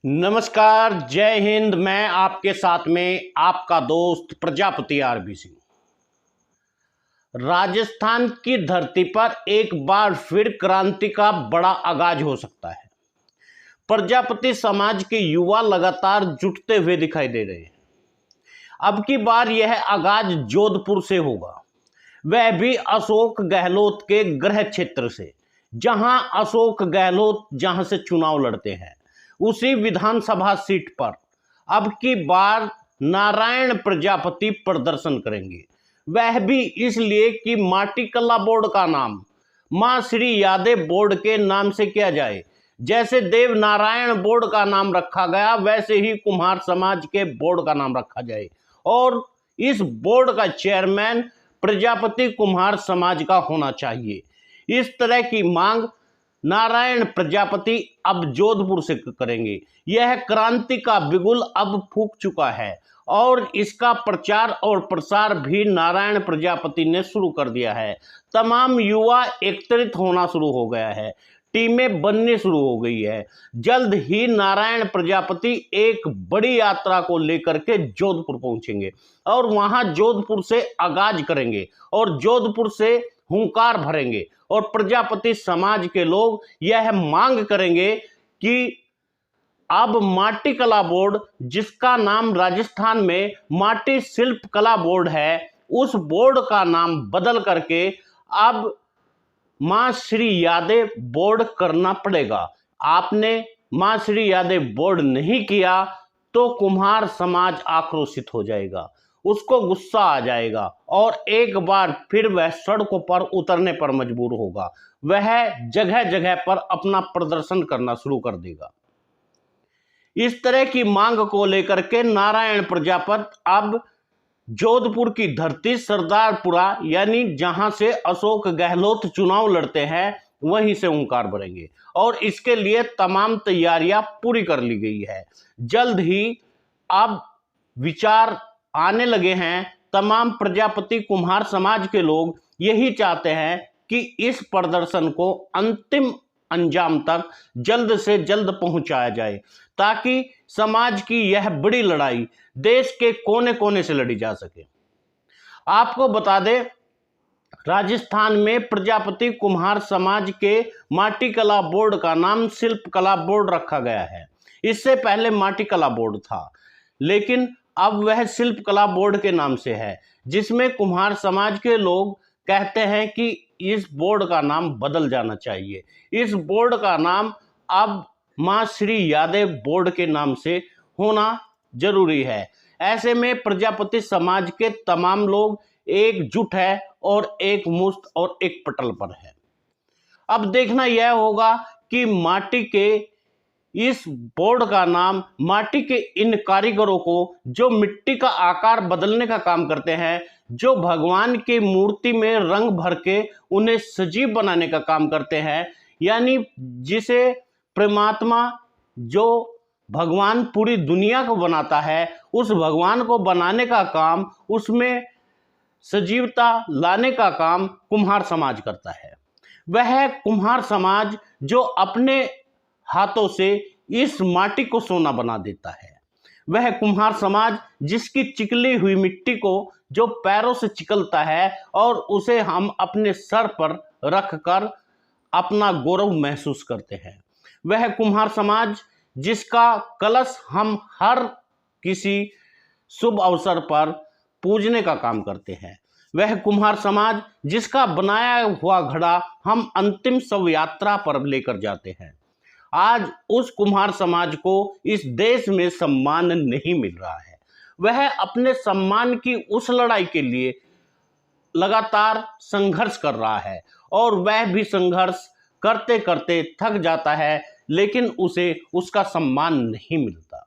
नमस्कार, जय हिंद। मैं आपके साथ में आपका दोस्त प्रजापति आरबी सिंह। राजस्थान की धरती पर एक बार फिर क्रांति का बड़ा आगाज हो सकता है। प्रजापति समाज के युवा लगातार जुटते हुए दिखाई दे रहे हैं। अब की बार यह आगाज जोधपुर से होगा, वह भी अशोक गहलोत के गृह क्षेत्र से। जहां से चुनाव लड़ते हैं, उसी विधानसभा सीट पर अब की बार नारायण प्रजापति प्रदर्शन करेंगे। वह भी इसलिए कि माटी कला बोर्ड का नाम मां श्री यादव बोर्ड के नाम से किया जाए। जैसे देव नारायण बोर्ड का नाम रखा गया, वैसे ही कुम्हार समाज के बोर्ड का नाम रखा जाए और इस बोर्ड का चेयरमैन प्रजापति कुम्हार समाज का होना चाहिए। इस तरह की मांग नारायण प्रजापति अब जोधपुर से करेंगे। यह क्रांति का बिगुल अब फूंक चुका है और इसका प्रचार और प्रसार भी नारायण प्रजापति ने शुरू कर दिया है। तमाम युवा एकत्रित होना शुरू हो गया है, टीमें बननी शुरू हो गई है। जल्द ही नारायण प्रजापति एक बड़ी यात्रा को लेकर के जोधपुर पहुंचेंगे और वहां जोधपुर से आगाज करेंगे और जोधपुर से हुंकार भरेंगे और प्रजापति समाज के लोग यह मांग करेंगे कि अब माटी कला बोर्ड, जिसका नाम राजस्थान में माटी शिल्प कला बोर्ड है, उस बोर्ड का नाम बदल करके अब मां श्री यादव बोर्ड करना पड़ेगा। आपने मां श्री यादव बोर्ड नहीं किया तो कुम्हार समाज आक्रोशित हो जाएगा, उसको गुस्सा आ जाएगा और एक बार फिर वह सड़कों पर उतरने पर मजबूर होगा। वह जगह जगह पर अपना प्रदर्शन करना शुरू कर देगा। इस तरह की मांग को लेकर के नारायण प्रजापति अब जोधपुर की धरती सरदारपुरा, यानी जहां से अशोक गहलोत चुनाव लड़ते हैं, वहीं से हुंकार भरेंगे और इसके लिए तमाम तैयारियां पूरी कर ली गई है। जल्द ही अब विचार आने लगे हैं। तमाम प्रजापति कुम्हार समाज के लोग यही चाहते हैं कि इस प्रदर्शन को अंतिम अंजाम तक जल्द से जल्द पहुंचाया जाए, ताकि समाज की यह बड़ी लड़ाई देश के कोने कोने से लड़ी जा सके। आपको बता दें, राजस्थान में प्रजापति कुम्हार समाज के माटी कला बोर्ड का नाम शिल्प कला बोर्ड रखा गया है। इससे पहले माटी कला बोर्ड था, लेकिन अब वह शिल्प कला बोर्ड के नाम से है, जिसमें कुम्हार समाज के लोग कहते हैं कि इस बोर्ड का नाम बदल जाना चाहिए। इस बोर्ड का नाम अब मां श्री यादव बोर्ड के नाम से होना जरूरी है। ऐसे में प्रजापति समाज के तमाम लोग एकजुट है और एक मुश्त और एक पटल पर है। अब देखना यह होगा कि माटी के इस बोर्ड का नाम, माटी के इन कारीगरों को जो मिट्टी का आकार बदलने का काम करते हैं, जो भगवान की मूर्ति में रंग भर के उन्हें सजीव बनाने का काम करते हैं, यानी जिसे परमात्मा, जो भगवान पूरी दुनिया को बनाता है, उस भगवान को बनाने का काम, उसमें सजीवता लाने का काम कुम्हार समाज करता है। वह कुम्हार समाज जो अपने हाथों से इस माटी को सोना बना देता है, वह कुम्हार समाज जिसकी चिकली हुई मिट्टी को जो पैरों से चिकलता है और उसे हम अपने सर पर रख कर अपना गौरव महसूस करते हैं, वह कुम्हार समाज जिसका कलश हम हर किसी शुभ अवसर पर पूजने का काम करते हैं, वह कुम्हार समाज जिसका बनाया हुआ घड़ा हम अंतिम शव यात्रा पर लेकर जाते हैं। आज उस कुम्हार समाज को इस देश में सम्मान नहीं मिल रहा है। वह अपने सम्मान की उस लड़ाई के लिए लगातार संघर्ष कर रहा है और वह भी संघर्ष करते करते थक जाता है, लेकिन उसे उसका सम्मान नहीं मिलता।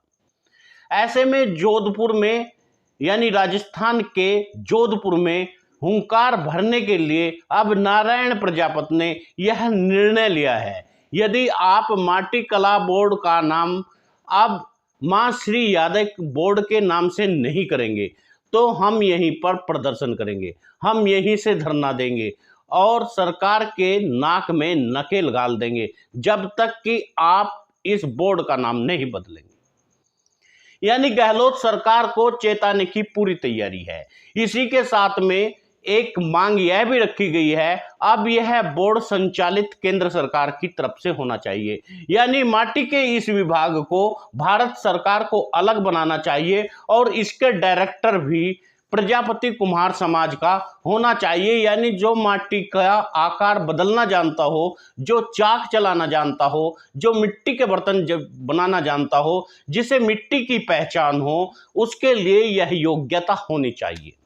ऐसे में जोधपुर में, यानी राजस्थान के जोधपुर में हुंकार भरने के लिए अब नारायण प्रजापति ने यह निर्णय लिया है। यदि आप माटी कला बोर्ड का नाम अब मां श्री यादव बोर्ड के नाम से नहीं करेंगे तो हम यहीं पर प्रदर्शन करेंगे, हम यहीं से धरना देंगे और सरकार के नाक में नकेल गाल देंगे, जब तक कि आप इस बोर्ड का नाम नहीं बदलेंगे। यानी गहलोत सरकार को चेताने की पूरी तैयारी है। इसी के साथ में एक मांग यह भी रखी गई है, अब यह बोर्ड संचालित केंद्र सरकार की तरफ से होना चाहिए। यानी माटी के इस विभाग को भारत सरकार को अलग बनाना चाहिए और इसके डायरेक्टर भी प्रजापति कुम्हार समाज का होना चाहिए। यानी जो माटी का आकार बदलना जानता हो, जो चाक चलाना जानता हो, जो मिट्टी के बर्तन बनाना जानता हो, जिसे मिट्टी की पहचान हो, उसके लिए यह योग्यता होनी चाहिए।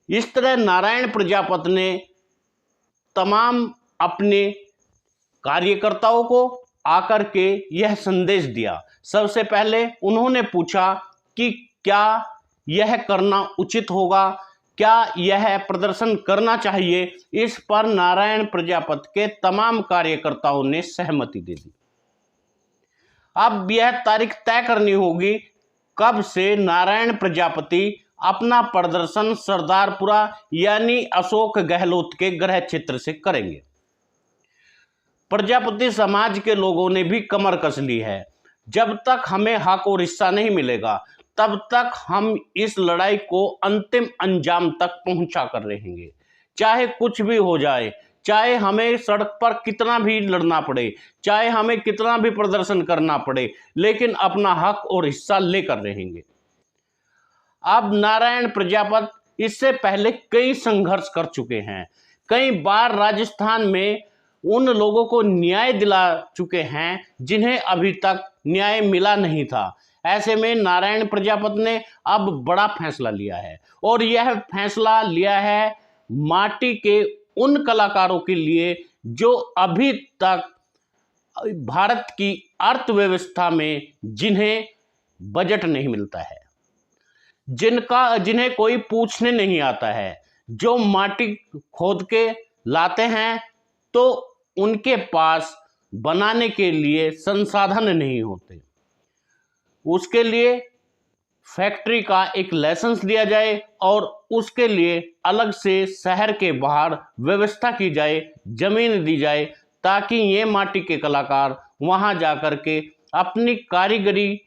इस तरह नारायण प्रजापति ने तमाम अपने कार्यकर्ताओं को आकर के यह संदेश दिया। सबसे पहले उन्होंने पूछा कि क्या यह करना उचित होगा, क्या यह प्रदर्शन करना चाहिए। इस पर नारायण प्रजापति के तमाम कार्यकर्ताओं ने सहमति दे दी। अब यह तारीख तय करनी होगी कब से नारायण प्रजापति अपना प्रदर्शन सरदारपुरा यानी अशोक गहलोत के गृह क्षेत्र से करेंगे। प्रजापति समाज के लोगों ने भी कमर कस ली है। जब तक हमें हक और हिस्सा नहीं मिलेगा तब तक हम इस लड़ाई को अंतिम अंजाम तक पहुंचा कर रहेंगे, चाहे कुछ भी हो जाए, चाहे हमें सड़क पर कितना भी लड़ना पड़े, चाहे हमें कितना भी प्रदर्शन करना पड़े, लेकिन अपना हक और हिस्सा लेकर रहेंगे। अब नारायण प्रजापति इससे पहले कई संघर्ष कर चुके हैं, कई बार राजस्थान में उन लोगों को न्याय दिला चुके हैं जिन्हें अभी तक न्याय मिला नहीं था। ऐसे में नारायण प्रजापति ने अब बड़ा फैसला लिया है और यह फैसला लिया है माटी के उन कलाकारों के लिए जो अभी तक भारत की अर्थव्यवस्था में जिन्हें बजट नहीं मिलता है, जिन्हें कोई पूछने नहीं आता है, जो माटी खोद के लाते हैं तो उनके पास बनाने के लिए संसाधन नहीं होते। उसके लिए फैक्ट्री का एक लाइसेंस दिया जाए और उसके लिए अलग से शहर के बाहर व्यवस्था की जाए, जमीन दी जाए, ताकि ये माटी के कलाकार वहां जाकर के अपनी कारीगरी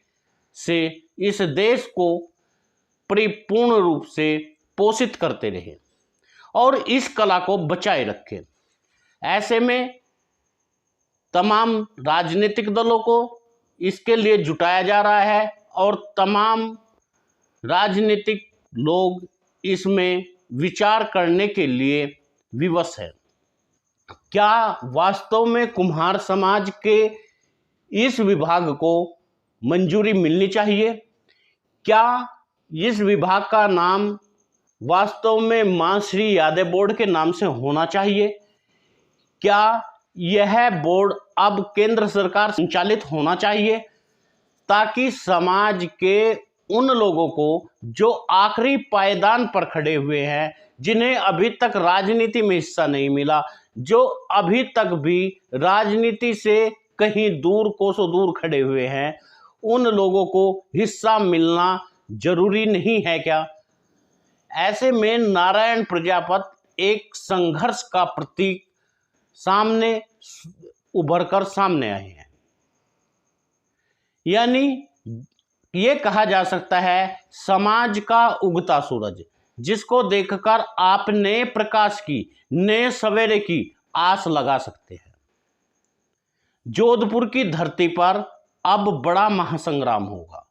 से इस देश को परिपूर्ण रूप से पोषित करते रहे और इस कला को बचाए रखें। ऐसे में तमाम राजनीतिक दलों को इसके लिए जुटाया जा रहा है और तमाम राजनीतिक लोग इसमें विचार करने के लिए विवश है। क्या वास्तव में कुम्हार समाज के इस विभाग को मंजूरी मिलनी चाहिए? क्या इस विभाग का नाम वास्तव में मां श्री यादव बोर्ड के नाम से होना चाहिए? क्या यह बोर्ड अब केंद्र सरकार संचालित होना चाहिए, ताकि समाज के उन लोगों को जो आखिरी पायदान पर खड़े हुए हैं, जिन्हें अभी तक राजनीति में हिस्सा नहीं मिला, जो अभी तक भी राजनीति से कहीं दूर कोसों दूर खड़े हुए हैं, उन लोगों को हिस्सा मिलना जरूरी नहीं है क्या? ऐसे में नारायण प्रजापति एक संघर्ष का प्रतीक सामने उभर कर सामने आए हैं। यानी ये कहा जा सकता है समाज का उगता सूरज, जिसको देखकर आप नए प्रकाश की, नए सवेरे की आस लगा सकते हैं। जोधपुर की धरती पर अब बड़ा महासंग्राम होगा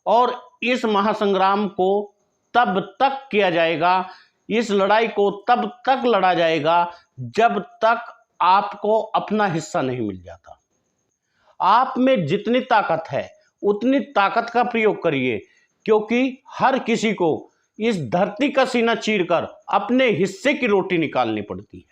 और इस महासंग्राम को तब तक किया जाएगा, इस लड़ाई को तब तक लड़ा जाएगा जब तक आपको अपना हिस्सा नहीं मिल जाता। आप में जितनी ताकत है उतनी ताकत का प्रयोग करिए, क्योंकि हर किसी को इस धरती का सीना चीरकर अपने हिस्से की रोटी निकालनी पड़ती है।